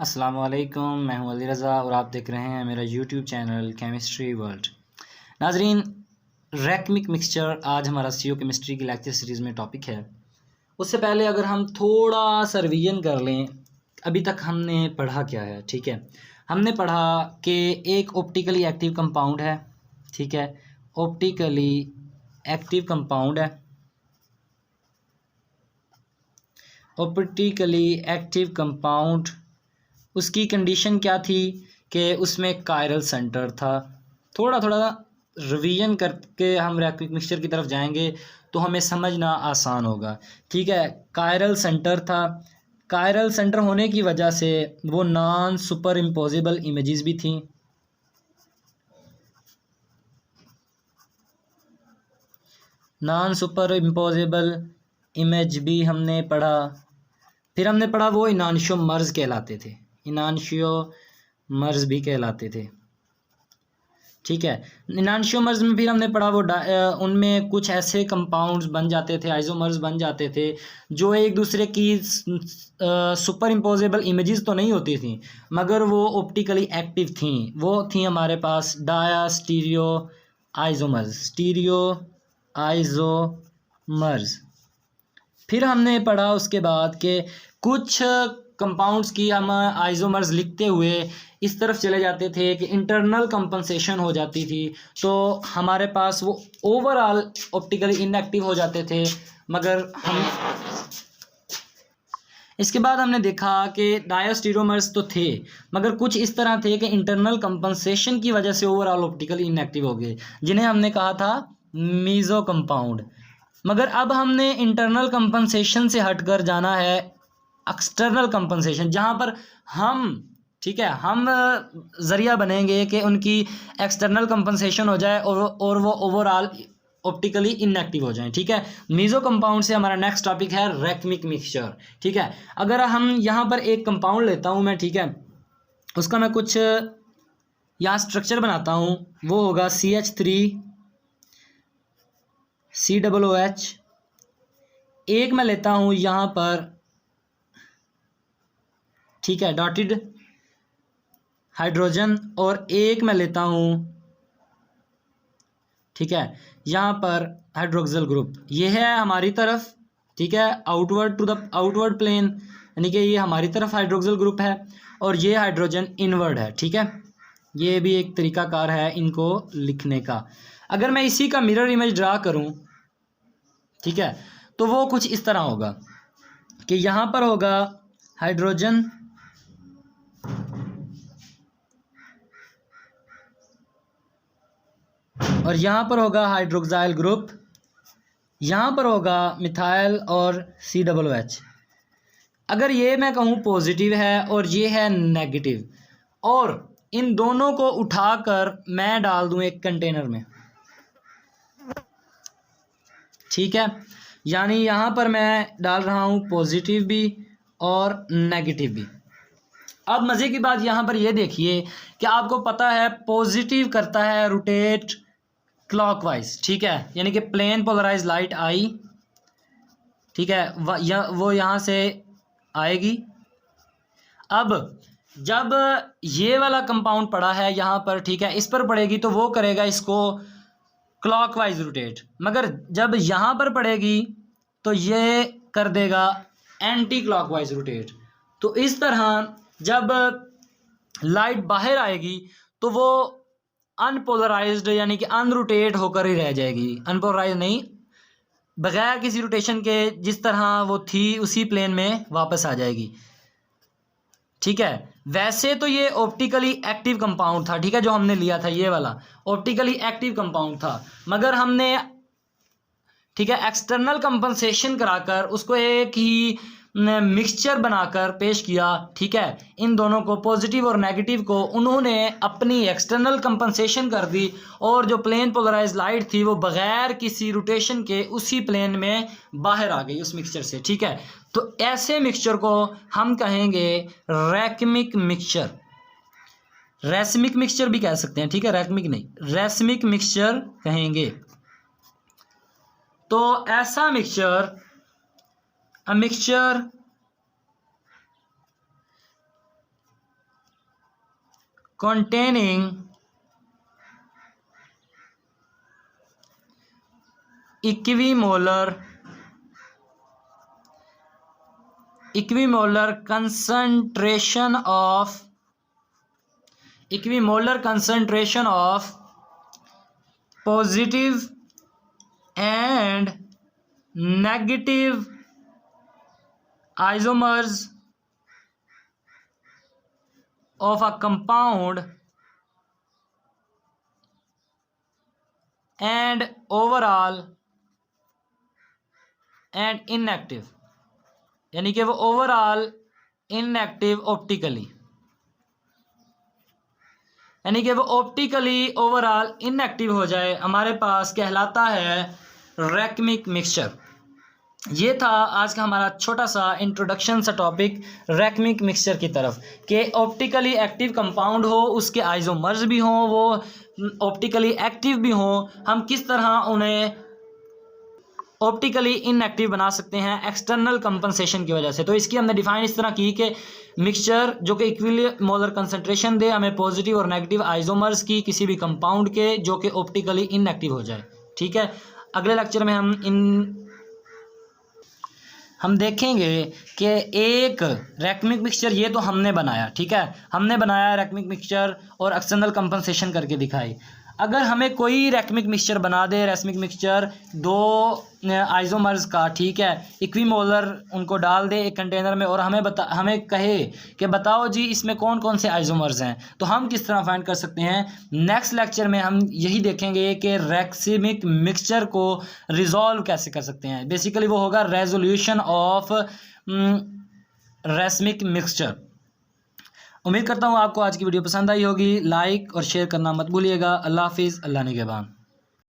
अस्सलाम वालेकुम, मैं हूं अली रज़ा और आप देख रहे हैं मेरा यूट्यूब चैनल केमिस्ट्री वर्ल्ड। नाजरीन, रैकमिक मिक्सचर आज हमारा सीओ केमिस्ट्री की लेक्चर सीरीज़ में टॉपिक है। उससे पहले अगर हम थोड़ा सा रिवीजन कर लें, अभी तक हमने पढ़ा क्या है। ठीक है, हमने पढ़ा कि एक ऑप्टिकली एक्टिव कंपाउंड है। ठीक है, ऑप्टिकली एक्टिव कंपाउंड है, ऑप्टिकली एक्टिव कंपाउंड, उसकी कंडीशन क्या थी कि उसमें कायरल सेंटर था। थोड़ा थोड़ा रिवीजन करके हम रैकमिक मिक्सचर की तरफ जाएंगे तो हमें समझना आसान होगा। ठीक है, कायरल सेंटर था। कायरल सेंटर होने की वजह से वो नॉन सुपर इम्पोजिबल इमेजेस भी थी। नॉन सुपर इम्पोजिबल इमेज भी हमने पढ़ा। फिर हमने पढ़ा वो इनांशियोमर्स कहलाते थे, इनांशियोमर्स भी कहलाते थे। ठीक है, इनांशियोमर्स में फिर हमने पढ़ा वो उनमें कुछ ऐसे कंपाउंड्स बन जाते थे, आइसोमर्स बन जाते थे जो एक दूसरे की सुपर इम्पोजेबल इमेजेस तो नहीं होती थी मगर वो ऑप्टिकली एक्टिव थी। वो थी हमारे पास diastereoisomers, stereoisomers. फिर हमने पढ़ा उसके बाद कि कुछ कंपाउंड्स की हम आइसोमर्स लिखते हुए इस तरफ चले जाते थे कि इंटरनल कंपनसेशन हो जाती थी, तो हमारे पास वो ओवरऑल ऑप्टिकली इनएक्टिव हो जाते थे। मगर हम इसके बाद हमने देखा कि डायस्टीरोमर्स तो थे मगर कुछ इस तरह थे कि इंटरनल कंपनसेशन की वजह से ओवरऑल ऑप्टिकली इनएक्टिव हो गए, जिन्हें हमने कहा था मीजो कंपाउंड। मगर अब हमने इंटरनल कंपनसेशन से हटकर जाना है एक्सटर्नल कंपनसेशन, जहाँ पर हम, ठीक है, हम ज़रिया बनेंगे कि उनकी एक्सटर्नल कंपनसेशन हो जाए और वो ओवरऑल ऑप्टिकली इनएक्टिव हो जाएं। ठीक है, मीजो कंपाउंड से हमारा नेक्स्ट टॉपिक है रैकमिक मिक्सचर। ठीक है, अगर हम यहाँ पर एक कंपाउंड लेता हूँ मैं, ठीक है, उसका मैं कुछ यहाँ स्ट्रक्चर बनाता हूँ, वो होगा CH3COOH। एक मैं लेता हूँ यहाँ पर, ठीक है, डॉटेड हाइड्रोजन, और एक मैं लेता हूँ, ठीक है, यहाँ पर हाइड्रोक्सिल ग्रुप। ये है हमारी तरफ, ठीक है, outward to the outward plane, यानी कि ये हमारी तरफ हाइड्रोक्सिल ग्रुप है और ये हाइड्रोजन इनवर्ड है। ठीक है, ये भी एक तरीकाकार है इनको लिखने का। अगर मैं इसी का मिरर इमेज ड्रा करूँ, ठीक है, तो वो कुछ इस तरह होगा कि यहाँ पर होगा हाइड्रोजन, और यहाँ पर होगा हाइड्रोक्साइल ग्रुप, यहाँ पर होगा मिथाइल और COOH। अगर ये मैं कहूँ पॉजिटिव है और ये है नेगेटिव, और इन दोनों को उठाकर मैं डाल दूँ एक कंटेनर में, ठीक है, यानी यहाँ पर मैं डाल रहा हूँ पॉजिटिव भी और नेगेटिव भी। अब मज़े की बात यहाँ पर ये देखिए कि आपको पता है पॉजिटिव करता है रोटेट क्लॉकवाइज, ठीक है, यानी कि प्लेन पोलराइज लाइट आई, ठीक है, वो यहाँ से आएगी। अब जब ये वाला कंपाउंड पड़ा है यहाँ पर, ठीक है, इस पर पड़ेगी तो वो करेगा इसको क्लॉकवाइज रोटेट, मगर जब यहाँ पर पड़ेगी तो ये कर देगा एंटी क्लॉकवाइज रोटेट। तो इस तरह जब लाइट बाहर आएगी तो वो अनपोलराइज्ड यानी कि अनरोटेट होकर ही रह जाएगी, अनपोलराइज नहीं, बगैर किसी रोटेशन के जिस तरह वो थी उसी प्लेन में वापस आ जाएगी। ठीक है, वैसे तो ये ऑप्टिकली एक्टिव कंपाउंड था, ठीक है, जो हमने लिया था ये वाला ऑप्टिकली एक्टिव कंपाउंड था, मगर हमने, ठीक है, एक्सटर्नल कंपनसेशन कराकर उसको एक ही मिक्सचर बनाकर पेश किया। ठीक है, इन दोनों को पॉजिटिव और नेगेटिव को उन्होंने अपनी एक्सटर्नल कंपनसेशन कर दी और जो प्लेन पोलराइज लाइट थी वो बगैर किसी रोटेशन के उसी प्लेन में बाहर आ गई उस मिक्सचर से। ठीक है, तो ऐसे मिक्सचर को हम कहेंगे रैकमिक मिक्सचर, रैसमिक मिक्सचर भी कह सकते हैं। ठीक है, रैकमिक नहीं, रैसमिक मिक्सचर कहेंगे। तो ऐसा mixture, a mixture containing equimolar concentration of positive and negative isomers of a compound and overall and inactive, यानी कि वो ओवरऑल इनएक्टिव ऑप्टिकली, यानी कि वो ऑप्टिकली ओवरऑल इनएक्टिव हो जाए, हमारे पास कहलाता है रैकमिक मिक्सचर। ये था आज का हमारा छोटा सा इंट्रोडक्शन सा टॉपिक रैकमिक मिक्सचर की तरफ, कि ऑप्टिकली एक्टिव कंपाउंड हो, उसके आइसोमर्स भी हों, वो ऑप्टिकली एक्टिव भी हों, हम किस तरह उन्हें ऑप्टिकली इनएक्टिव बना सकते हैं एक्सटर्नल कंपनसेशन की वजह से। तो इसकी हमने डिफाइन इस तरह की कि मिक्सचर जो कि इक्विलिमोलर कंसंट्रेशन दे हमें पॉजिटिव और नेगेटिव आइसोमर्स की किसी भी कंपाउंड के, जो कि ऑप्टिकली इनएक्टिव हो जाए। ठीक है, अगले लेक्चर में हम देखेंगे कि एक रैकमिक मिक्सचर, ये तो हमने बनाया, ठीक है, हमने बनाया रैकमिक मिक्सचर और एक्सटर्नल कंपनसेशन करके दिखाई। अगर हमें कोई रैकमिक मिक्सचर बना दे, रैकमिक मिक्सचर दो आइसोमर्स का, ठीक है, इक्विमोलर उनको डाल दे एक कंटेनर में और हमें कहे कि बताओ जी इसमें कौन कौन से आइसोमर्स हैं, तो हम किस तरह फाइंड कर सकते हैं। नेक्स्ट लेक्चर में हम यही देखेंगे कि रैकमिक मिक्सचर को रिजॉल्व कैसे कर सकते हैं। बेसिकली वो होगा रेजोल्यूशन ऑफ रैकमिक मिक्सचर। उम्मीद करता हूँ आपको आज की वीडियो पसंद आई होगी। लाइक और शेयर करना मत भूलिएगा। अल्लाह हाफिज़, अल्लाह निगहबान।